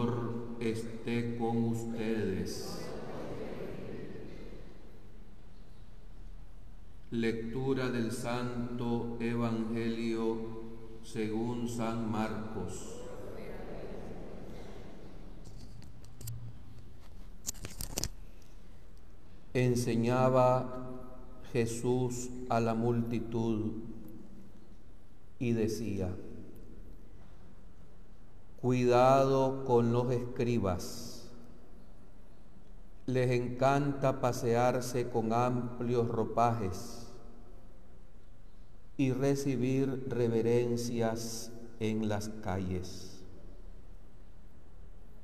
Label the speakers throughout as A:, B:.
A: Señor esté con ustedes. Lectura del Santo Evangelio según San Marcos. Enseñaba Jesús a la multitud y decía: cuidado con los escribas. Les encanta pasearse con amplios ropajes y recibir reverencias en las calles.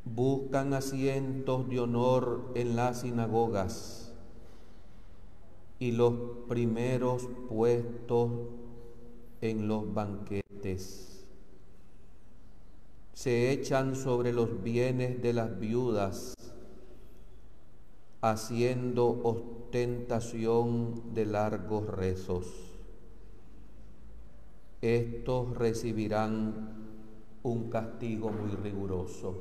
A: Buscan asientos de honor en las sinagogas y los primeros puestos en los banquetes. Se echan sobre los bienes de las viudas, haciendo ostentación de largos rezos. Estos recibirán un castigo muy riguroso.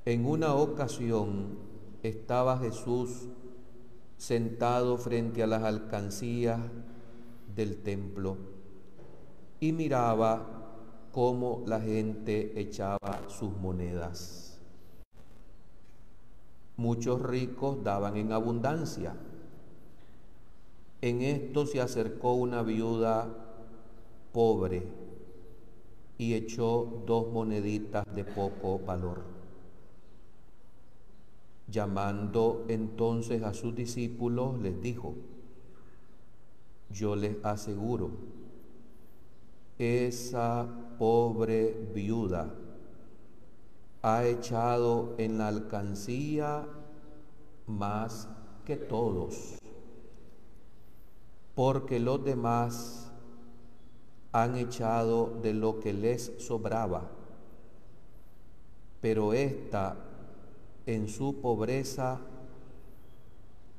A: En una ocasión estaba Jesús sentado frente a las alcancías del templo y miraba cómo la gente echaba sus monedas. Muchos ricos daban en abundancia. En esto se acercó una viuda pobre y echó 2 moneditas de poco valor. Llamando entonces a sus discípulos, les dijo: yo les aseguro, esa pobre viuda ha echado en la alcancía más que todos, porque los demás han echado de lo que les sobraba, pero ésta en su pobreza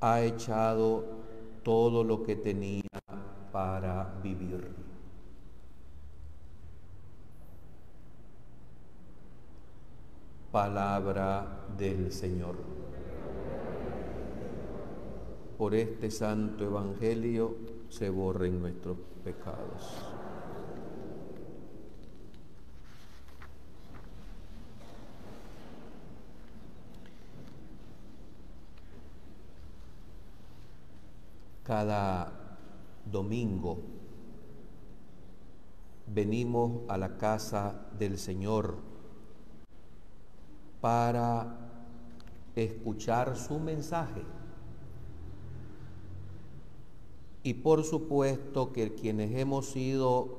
A: ha echado todo lo que tenía para vivir. Palabra del Señor. Por este santo evangelio se borren nuestros pecados. Cada domingo venimos a la casa del Señor para escuchar su mensaje. Y por supuesto que quienes hemos sido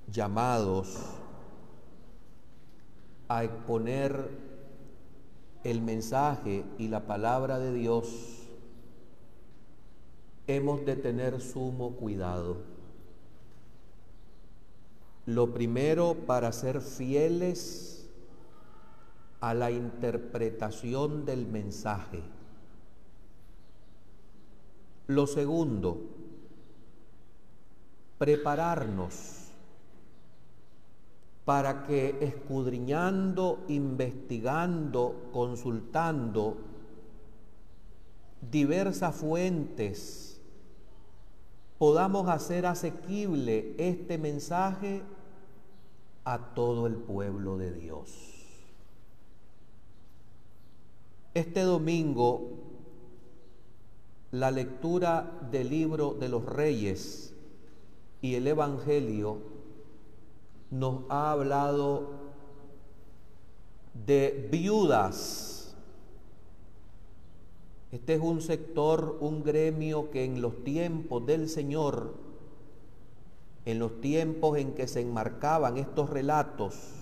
A: llamados a exponer el mensaje y la palabra de Dios, hemos de tener sumo cuidado. Lo primero, para ser fieles a la interpretación del mensaje. Lo segundo, prepararnos para que escudriñando, investigando, consultando diversas fuentes, podamos hacer asequible este mensaje a todo el pueblo de Dios. Este domingo, la lectura del libro de los Reyes y el Evangelio nos ha hablado de viudas. Este es un sector, un gremio que en los tiempos del Señor, en los tiempos en que se enmarcaban estos relatos,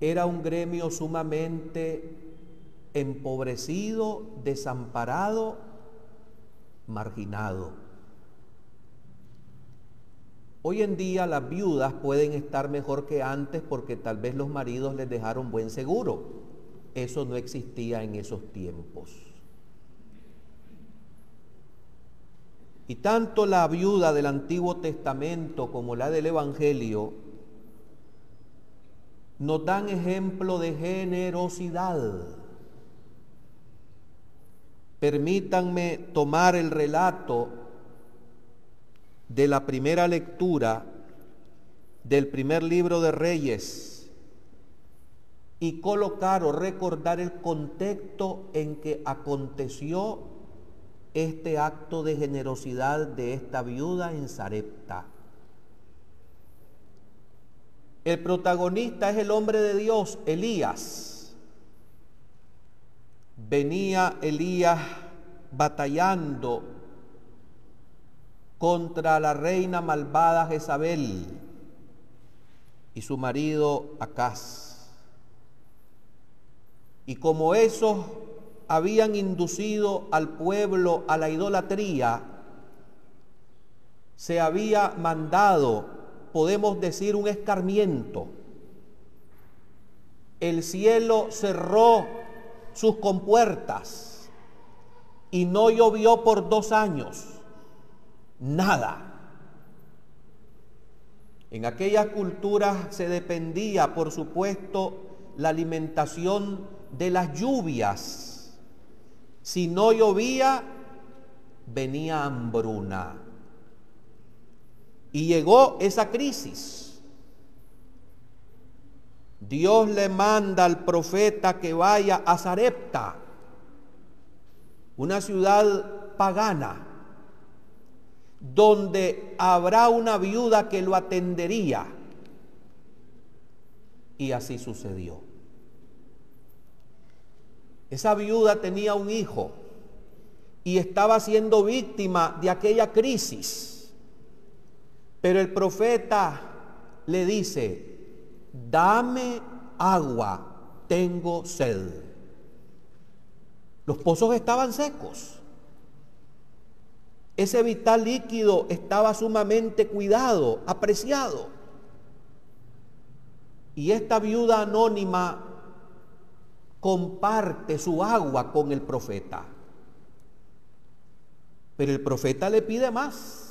A: era un gremio sumamente empobrecido, desamparado, marginado. Hoy en día las viudas pueden estar mejor que antes porque tal vez los maridos les dejaron buen seguro. Eso no existía en esos tiempos. Y tanto la viuda del Antiguo Testamento como la del Evangelio nos dan ejemplo de generosidad. Permítanme tomar el relato de la primera lectura del primer libro de Reyes y colocar o recordar el contexto en que aconteció este acto de generosidad de esta viuda en Sarepta. El protagonista es el hombre de Dios, Elías. Venía Elías batallando contra la reina malvada Jezabel y su marido Acaz. Y como esos habían inducido al pueblo a la idolatría, se había mandado, podemos decir, un escarmiento. El cielo cerró sus compuertas y no llovió por 2 años. Nada. En aquellas culturas se dependía, por supuesto, la alimentación de las lluvias. Si no llovía, venía hambruna. Y llegó esa crisis. Dios le manda al profeta que vaya a Sarepta, una ciudad pagana, donde habrá una viuda que lo atendería. Y así sucedió. Esa viuda tenía un hijo y estaba siendo víctima de aquella crisis. Pero el profeta le dice: dame agua, tengo sed. Los pozos estaban secos. Ese vital líquido estaba sumamente cuidado, apreciado. Y esta viuda anónima comparte su agua con el profeta. Pero el profeta le pide más.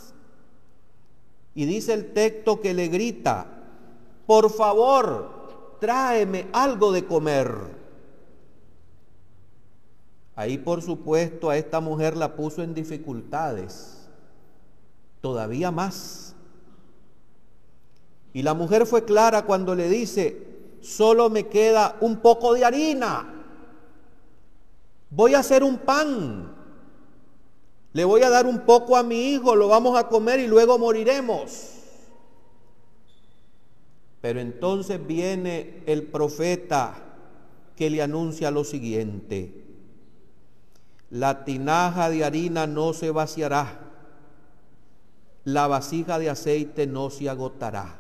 A: Y dice el texto que le grita: por favor, tráeme algo de comer. Ahí, por supuesto, a esta mujer la puso en dificultades, todavía más. Y la mujer fue clara cuando le dice: solo me queda un poco de harina. Voy a hacer un pan. Le voy a dar un poco a mi hijo, lo vamos a comer y luego moriremos. Pero entonces viene el profeta que le anuncia lo siguiente: la tinaja de harina no se vaciará, la vasija de aceite no se agotará,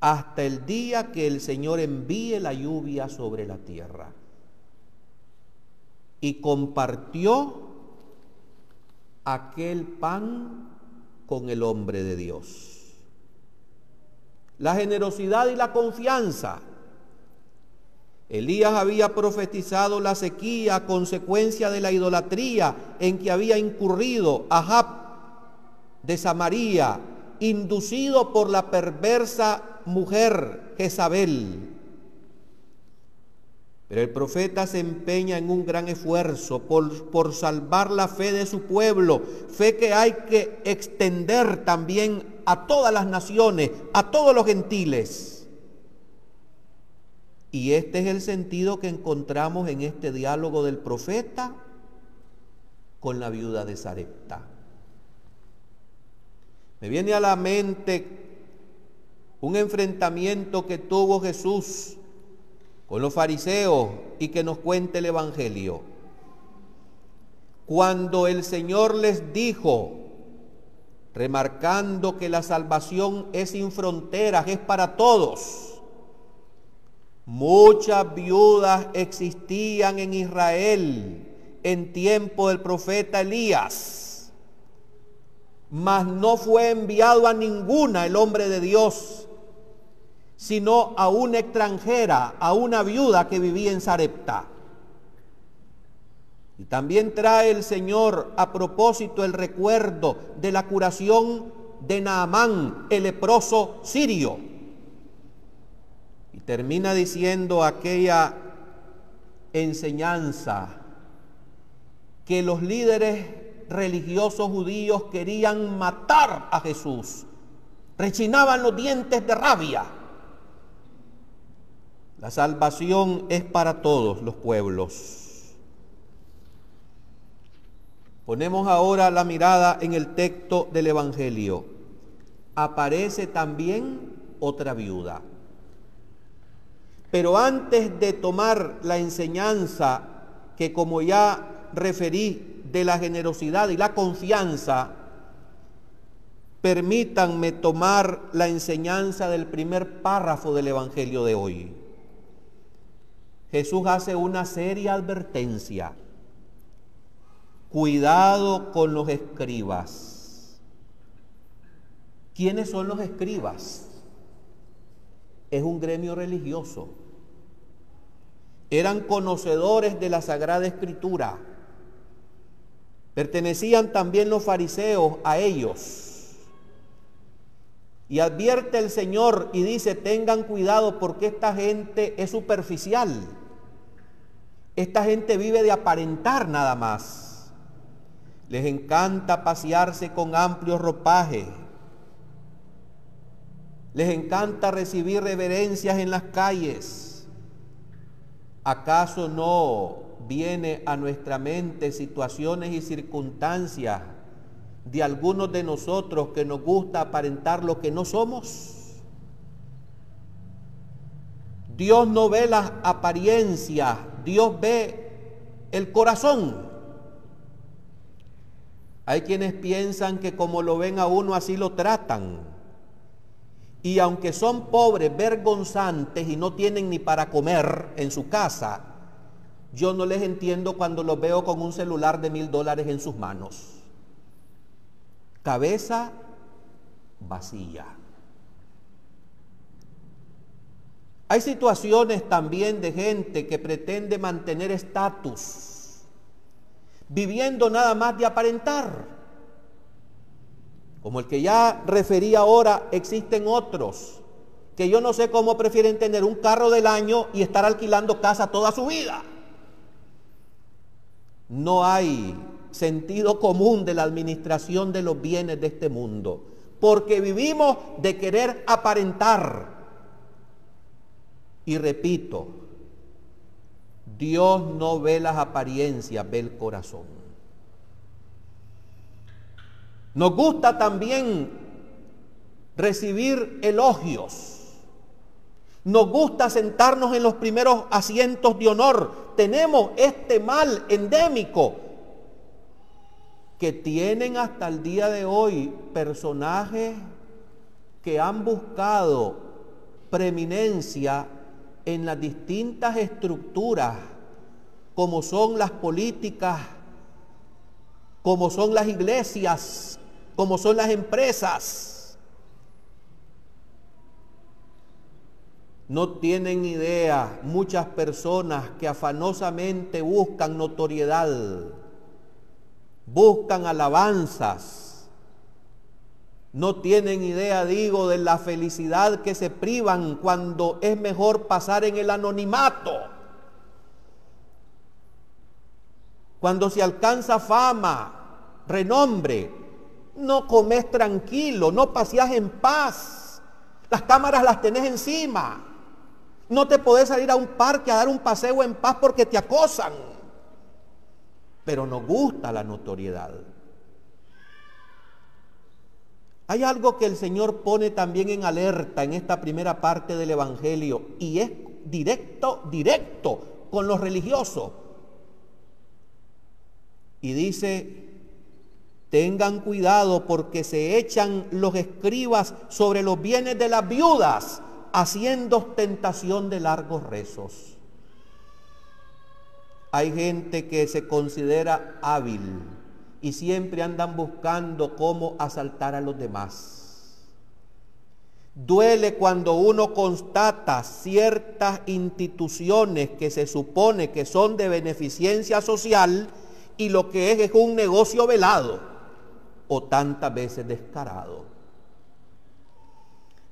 A: hasta el día que el Señor envíe la lluvia sobre la tierra. Y compartió aquel pan con el hombre de Dios. La generosidad y la confianza. Elías había profetizado la sequía a consecuencia de la idolatría en que había incurrido Ahab de Samaria, inducido por la perversa mujer Jezabel. Pero el profeta se empeña en un gran esfuerzo por salvar la fe de su pueblo, fe que hay que extender también a todas las naciones, a todos los gentiles. Y este es el sentido que encontramos en este diálogo del profeta con la viuda de Sarepta. Me viene a la mente un enfrentamiento que tuvo Jesús con los fariseos y que nos cuenta el Evangelio. Cuando el Señor les dijo, remarcando que la salvación es sin fronteras, es para todos. Muchas viudas existían en Israel en tiempo del profeta Elías, mas no fue enviado a ninguna el hombre de Dios, sino a una extranjera, a una viuda que vivía en Sarepta. Y también trae el Señor a propósito el recuerdo de la curación de Naamán, el leproso sirio. Y termina diciendo aquella enseñanza que los líderes religiosos judíos querían matar a Jesús, rechinaban los dientes de rabia. La salvación es para todos los pueblos. Ponemos ahora la mirada en el texto del Evangelio. Aparece también otra viuda. Pero antes de tomar la enseñanza que, como ya referí, de la generosidad y la confianza, permítanme tomar la enseñanza del primer párrafo del Evangelio de hoy. Jesús hace una seria advertencia. Cuidado con los escribas. ¿Quiénes son los escribas? Es un gremio religioso. Eran conocedores de la Sagrada Escritura. Pertenecían también los fariseos a ellos. Y advierte el Señor y dice: tengan cuidado porque esta gente es superficial. Esta gente vive de aparentar nada más. Les encanta pasearse con amplios ropajes. Les encanta recibir reverencias en las calles. ¿Acaso no viene a nuestra mente situaciones y circunstancias de algunos de nosotros que nos gusta aparentar lo que no somos? Dios no ve las apariencias, Dios ve el corazón. Hay quienes piensan que como lo ven a uno así lo tratan. Y aunque son pobres, vergonzantes y no tienen ni para comer en su casa, yo no les entiendo cuando los veo con un celular de $1000 en sus manos. Cabeza vacía. Hay situaciones también de gente que pretende mantener estatus, viviendo nada más de aparentar. Como el que ya referí ahora, existen otros que yo no sé cómo prefieren tener un carro del año y estar alquilando casa toda su vida. No hay sentido común de la administración de los bienes de este mundo, porque vivimos de querer aparentar. Y repito, Dios no ve las apariencias, ve el corazón. Nos gusta también recibir elogios. Nos gusta sentarnos en los primeros asientos de honor. Tenemos este mal endémico que tienen hasta el día de hoy personajes que han buscado preeminencia en las distintas estructuras, como son las políticas, como son las iglesias, como son las empresas. No tienen idea muchas personas que afanosamente buscan notoriedad, buscan alabanzas. No tienen idea, digo, de la felicidad que se privan cuando es mejor pasar en el anonimato. Cuando se alcanza fama, renombre, no comes tranquilo, no paseas en paz. Las cámaras las tenés encima. No te podés salir a un parque a dar un paseo en paz porque te acosan. Pero nos gusta la notoriedad. Hay algo que el Señor pone también en alerta en esta primera parte del Evangelio, y es directo con los religiosos. Y dice: tengan cuidado porque se echan los escribas sobre los bienes de las viudas, haciendo ostentación de largos rezos. Hay gente que se considera hábil y siempre andan buscando cómo asaltar a los demás. Duele cuando uno constata ciertas instituciones que se supone que son de beneficencia social y lo que es un negocio velado o tantas veces descarado.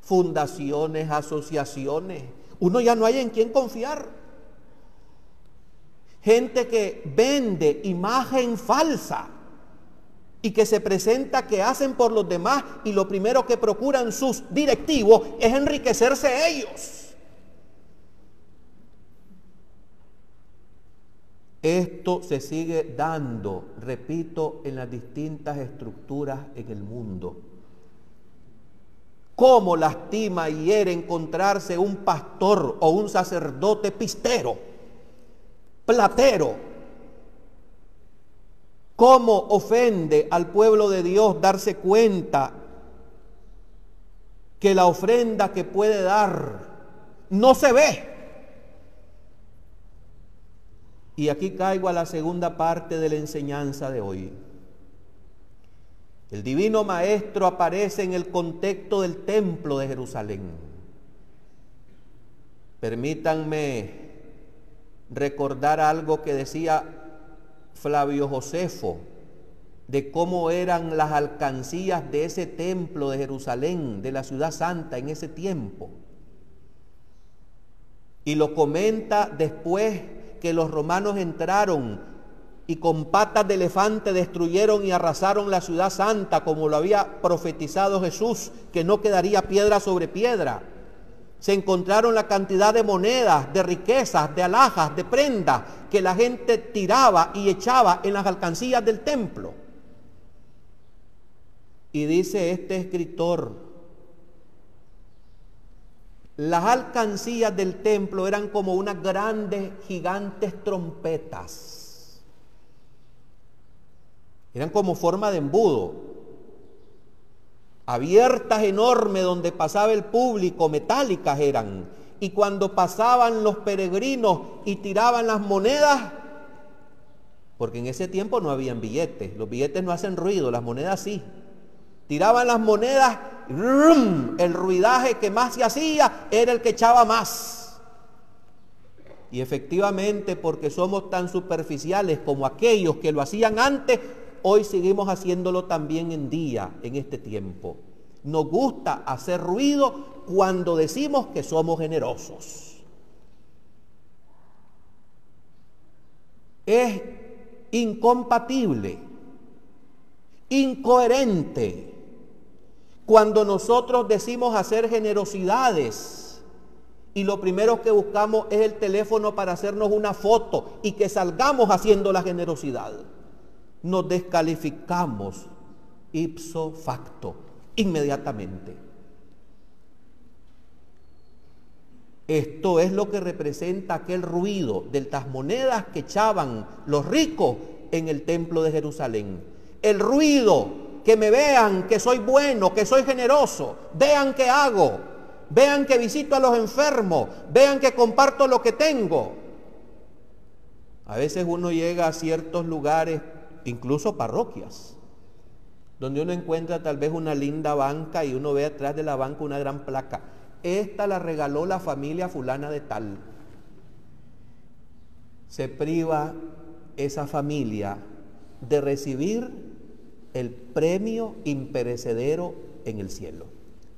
A: fundaciones, asociaciones. Uno ya no hay en quién confiar. Gente que vende imagen falsa y que se presenta que hacen por los demás y lo primero que procuran sus directivos es enriquecerse ellos. Esto se sigue dando, repito, en las distintas estructuras en el mundo. ¿Cómo lastima y hiere encontrarse un pastor o un sacerdote pistero, platero? ¿Cómo ofende al pueblo de Dios darse cuenta que la ofrenda que puede dar no se ve? Y aquí caigo a la segunda parte de la enseñanza de hoy. El divino maestro aparece en el contexto del templo de Jerusalén. Permítanme recordar algo que decía Flavio Josefo de cómo eran las alcancías de ese templo de Jerusalén, de la ciudad santa en ese tiempo. Y lo comenta después que los romanos entraron y con patas de elefante destruyeron y arrasaron la ciudad santa, como lo había profetizado Jesús, que no quedaría piedra sobre piedra. Se encontraron la cantidad de monedas, de riquezas, de alhajas, de prendas que la gente tiraba y echaba en las alcancías del templo. Y dice este escritor, las alcancías del templo eran como unas grandes, gigantes trompetas. Eran como forma de embudo, abiertas, enormes, donde pasaba el público, metálicas eran. Y cuando pasaban los peregrinos y tiraban las monedas, porque en ese tiempo no habían billetes, los billetes no hacen ruido, las monedas sí. Tiraban las monedas, ¡rum! El ruidaje que más se hacía era el que echaba más. Y efectivamente, porque somos tan superficiales como aquellos que lo hacían antes, hoy seguimos haciéndolo también en este tiempo. Nos gusta hacer ruido cuando decimos que somos generosos. Es incompatible, incoherente, cuando nosotros decimos hacer generosidades y lo primero que buscamos es el teléfono para hacernos una foto y que salgamos haciendo la generosidad. Nos descalificamos ipso facto, inmediatamente. Esto es lo que representa aquel ruido de las monedas que echaban los ricos en el templo de Jerusalén. El ruido, que me vean que soy bueno, que soy generoso, vean qué hago, vean que visito a los enfermos, vean que comparto lo que tengo. A veces uno llega a ciertos lugares, incluso parroquias, donde uno encuentra tal vez una linda banca y uno ve atrás de la banca una gran placa. Esta la regaló la familia fulana de tal. Se priva esa familia de recibir el premio imperecedero en el cielo.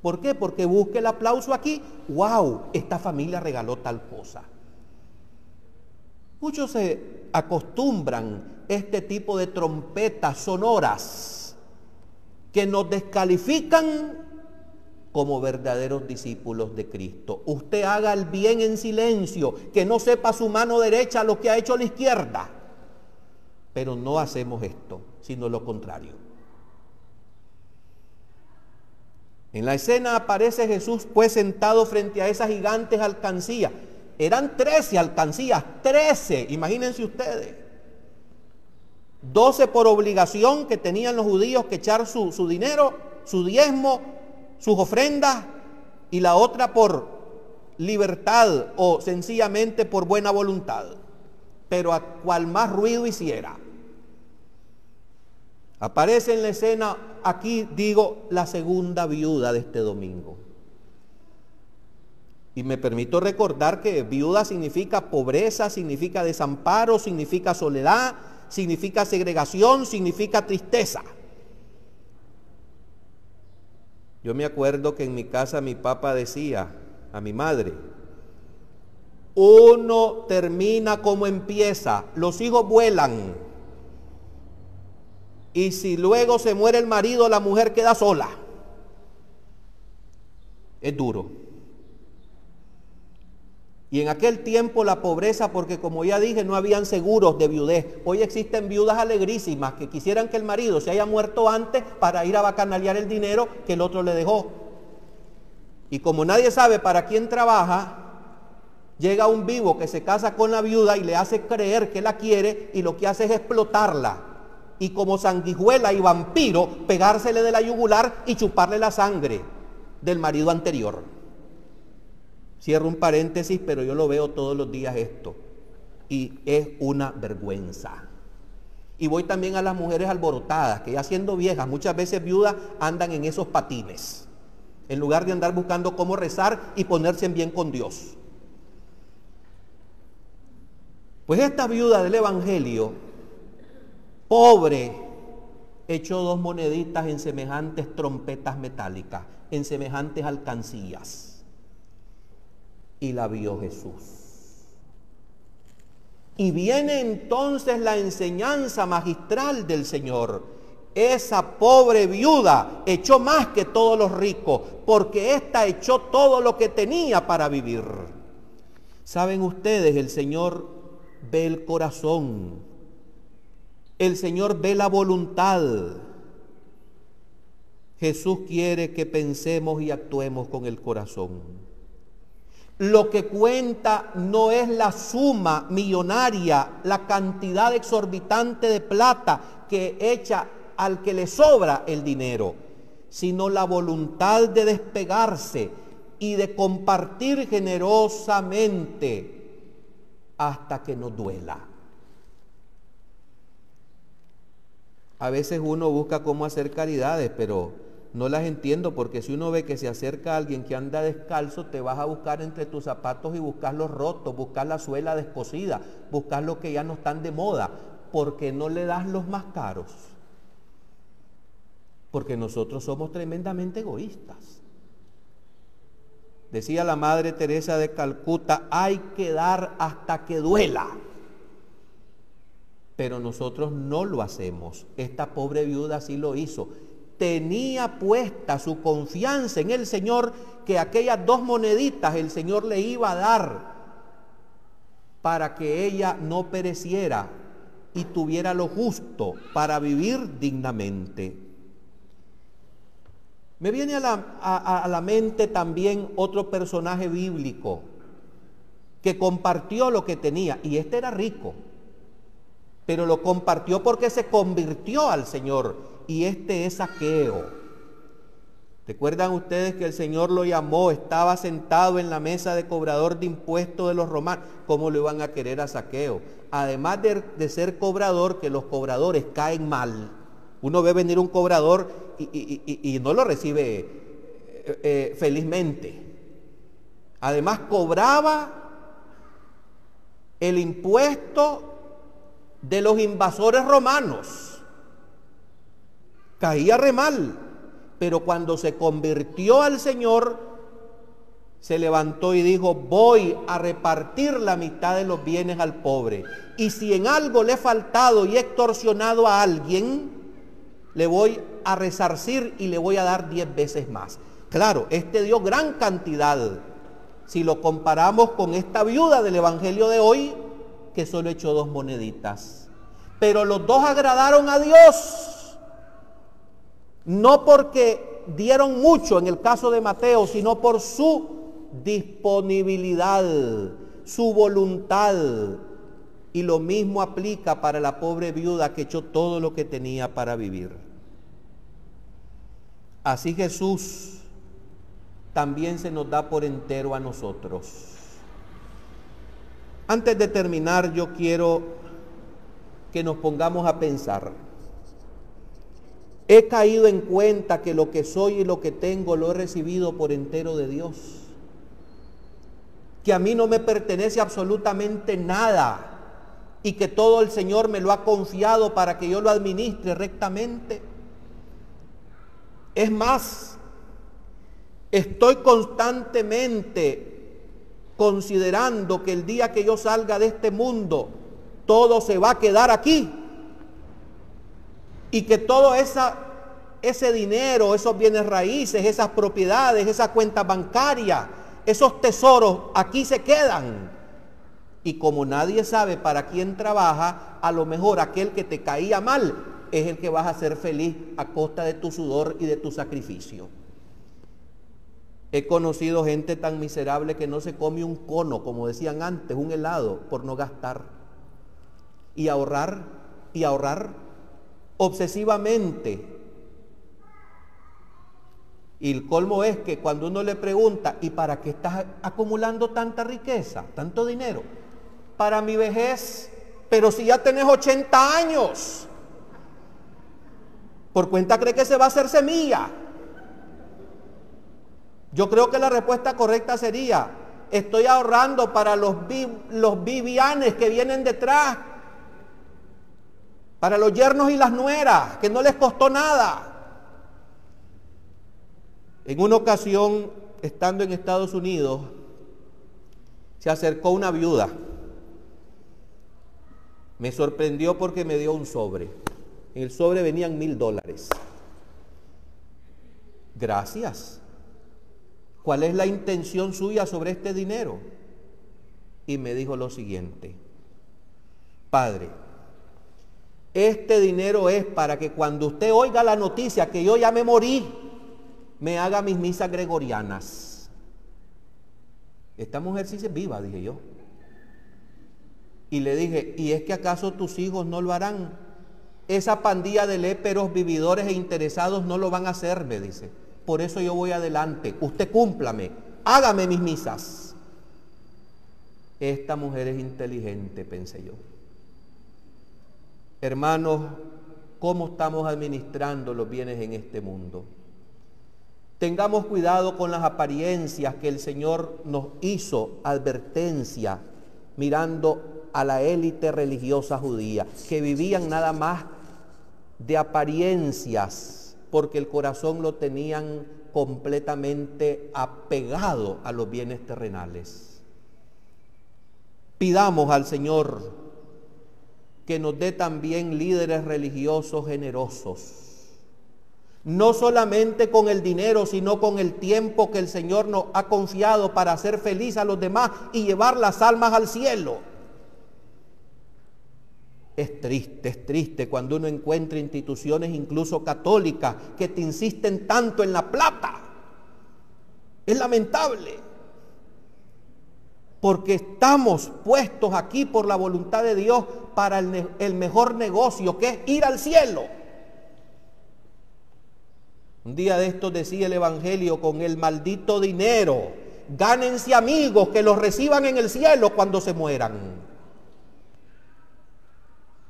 A: ¿Por qué? Porque busca el aplauso aquí. ¡Wow! Esta familia regaló tal cosa. Muchos se acostumbran a este tipo de trompetas sonoras que nos descalifican como verdaderos discípulos de Cristo. Usted haga el bien en silencio, que no sepa su mano derecha lo que ha hecho la izquierda. Pero no hacemos esto, sino lo contrario. En la escena aparece Jesús pues sentado frente a esas gigantes alcancías. Eran 13 alcancías, 13, imagínense ustedes. 12 por obligación que tenían los judíos que echar su dinero, su diezmo, sus ofrendas, y la otra por libertad o sencillamente por buena voluntad. Pero a cual más ruido hiciera. Aparece en la escena, aquí digo, la segunda viuda de este domingo. Y me permito recordar que viuda significa pobreza, significa desamparo, significa soledad, significa segregación, significa tristeza. Yo me acuerdo que en mi casa mi papá decía a mi madre: uno termina como empieza, los hijos vuelan. Y si luego se muere el marido, la mujer queda sola. Es duro. Y en aquel tiempo la pobreza, porque como ya dije, no habían seguros de viudez. Hoy existen viudas alegrísimas que quisieran que el marido se haya muerto antes para ir a bacanalear el dinero que el otro le dejó. Y como nadie sabe para quién trabaja, llega un vivo que se casa con la viuda y le hace creer que la quiere, y lo que hace es explotarla. Y como sanguijuela y vampiro, pegársele de la yugular y chuparle la sangre del marido anterior. Cierro un paréntesis, pero yo lo veo todos los días esto, y es una vergüenza. Y voy también a las mujeres alborotadas, que ya siendo viejas, muchas veces viudas, andan en esos patines, en lugar de andar buscando cómo rezar y ponerse en bien con Dios. Pues esta viuda del Evangelio, pobre, echó 2 moneditas en semejantes trompetas metálicas, en semejantes alcancías. Y la vio Jesús. Y viene entonces la enseñanza magistral del Señor. Esa pobre viuda echó más que todos los ricos, porque ésta echó todo lo que tenía para vivir. Saben ustedes, el Señor ve el corazón. El Señor ve la voluntad. Jesús quiere que pensemos y actuemos con el corazón. Lo que cuenta no es la suma millonaria, la cantidad exorbitante de plata que echa al que le sobra el dinero, sino la voluntad de despegarse y de compartir generosamente hasta que nos duela. A veces uno busca cómo hacer caridades, pero no las entiendo, porque si uno ve que se acerca a alguien que anda descalzo, te vas a buscar entre tus zapatos y buscas los rotos, buscas la suela descosida, buscas los que ya no están de moda. ¿Por qué no le das los más caros? Porque nosotros somos tremendamente egoístas. Decía la Madre Teresa de Calcuta: hay que dar hasta que duela. Pero nosotros no lo hacemos. Esta pobre viuda sí lo hizo. Tenía puesta su confianza en el Señor, que aquellas 2 moneditas el Señor le iba a dar para que ella no pereciera y tuviera lo justo para vivir dignamente. Me viene a la mente también otro personaje bíblico que compartió lo que tenía, y este era rico, pero lo compartió porque se convirtió al Señor. Y este es Zaqueo. ¿Recuerdan ustedes que el Señor lo llamó? Estaba sentado en la mesa de cobrador de impuestos de los romanos. ¿Cómo lo iban a querer a Zaqueo? Además de ser cobrador, que los cobradores caen mal. Uno ve venir un cobrador y no lo recibe felizmente. Además cobraba el impuesto de los invasores romanos. Caía re mal, pero cuando se convirtió al Señor, se levantó y dijo: voy a repartir la mitad de los bienes al pobre, y si en algo le he faltado y he extorsionado a alguien, le voy a resarcir y le voy a dar 10 veces más. Claro, este dio gran cantidad, si lo comparamos con esta viuda del Evangelio de hoy, que solo echó 2 moneditas. Pero los 2 agradaron a Dios. No porque dieron mucho en el caso de Mateo, sino por su disponibilidad, su voluntad. Y lo mismo aplica para la pobre viuda que echó todo lo que tenía para vivir. Así Jesús también se nos da por entero a nosotros. Antes de terminar, yo quiero que nos pongamos a pensar. He caído en cuenta que lo que soy y lo que tengo lo he recibido por entero de Dios. Que a mí no me pertenece absolutamente nada y que todo el Señor me lo ha confiado para que yo lo administre rectamente. Es más, Estoy constantemente considerando que el día que yo salga de este mundo, todo se va a quedar aquí. Y que todo ese dinero, esos bienes raíces, esas propiedades, esas cuentas bancarias, esos tesoros aquí se quedan. Y como nadie sabe para quién trabaja, a lo mejor aquel que te caía mal es el que vas a hacer feliz a costa de tu sudor y de tu sacrificio. He conocido gente tan miserable que no se come un cono, como decían antes, un helado, por no gastar. Y ahorrar obsesivamente. Y el colmo es que cuando uno le pregunta, ¿y para qué estás acumulando tanta riqueza, tanto dinero? Para mi vejez. Pero si ya tenés 80 años, por cuenta cree que se va a hacer semilla. Yo creo que la respuesta correcta sería: estoy ahorrando para los vivianes que vienen detrás, para los yernos y las nueras, que no les costó nada. En una ocasión, estando en Estados Unidos, se acercó una viuda. Me sorprendió porque me dio un sobre. En el sobre venían $1000. Gracias. ¿Cuál es la intención suya sobre este dinero? Y me dijo lo siguiente: Padre, este dinero es para que cuando usted oiga la noticia que yo ya me morí, me haga mis misas gregorianas. Esta mujer sí se viva, dije yo. Y le dije: ¿y es que acaso tus hijos no lo harán? Esa pandilla de léperos, vividores e interesados no lo van a hacer, me dice. Por eso yo voy adelante. Usted cúmplame, hágame mis misas. Esta mujer es inteligente, pensé yo. Hermanos, ¿cómo estamos administrando los bienes en este mundo? Tengamos cuidado con las apariencias que el Señor nos hizo advertencia mirando a la élite religiosa judía, que vivían nada más de apariencias, porque el corazón lo tenían completamente apegado a los bienes terrenales. Pidamos al Señor que nos dé también líderes religiosos generosos, no solamente con el dinero, sino con el tiempo que el Señor nos ha confiado para hacer feliz a los demás y llevar las almas al cielo. Es triste cuando uno encuentra instituciones incluso católicas que te insisten tanto en la plata. Es lamentable, porque estamos puestos aquí por la voluntad de Dios para el mejor negocio, que es ir al cielo. Un día de estos decía el Evangelio: con el maldito dinero, gánense amigos que los reciban en el cielo cuando se mueran.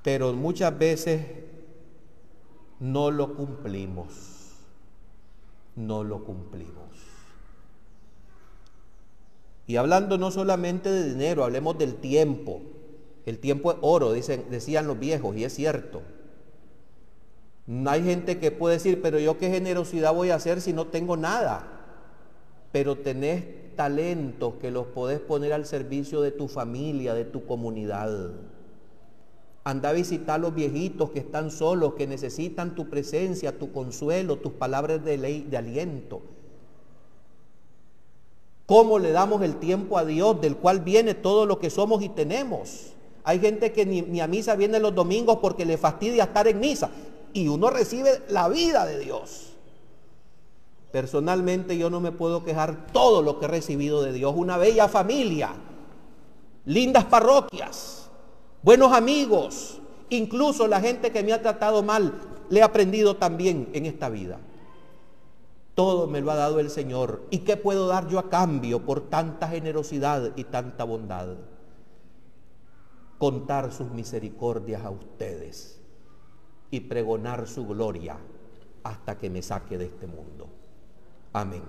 A: Pero muchas veces no lo cumplimos. No lo cumplimos. Y hablando no solamente de dinero, hablemos del tiempo. El tiempo es oro, decían los viejos, y es cierto. Hay gente que puede decir: pero yo qué generosidad voy a hacer si no tengo nada. Pero tenés talentos que los podés poner al servicio de tu familia, de tu comunidad. Anda a visitar a los viejitos que están solos, que necesitan tu presencia, tu consuelo, tus palabras de aliento. ¿Cómo le damos el tiempo a Dios, del cual viene todo lo que somos y tenemos? Hay gente que ni a misa viene los domingos porque le fastidia estar en misa, y uno recibe la vida de Dios. Personalmente yo no me puedo quejar todo lo que he recibido de Dios. Una bella familia, lindas parroquias, buenos amigos, incluso la gente que me ha tratado mal, le he aprendido también en esta vida. Todo me lo ha dado el Señor. ¿Y qué puedo dar yo a cambio por tanta generosidad y tanta bondad? Contar sus misericordias a ustedes y pregonar su gloria hasta que me saque de este mundo. Amén.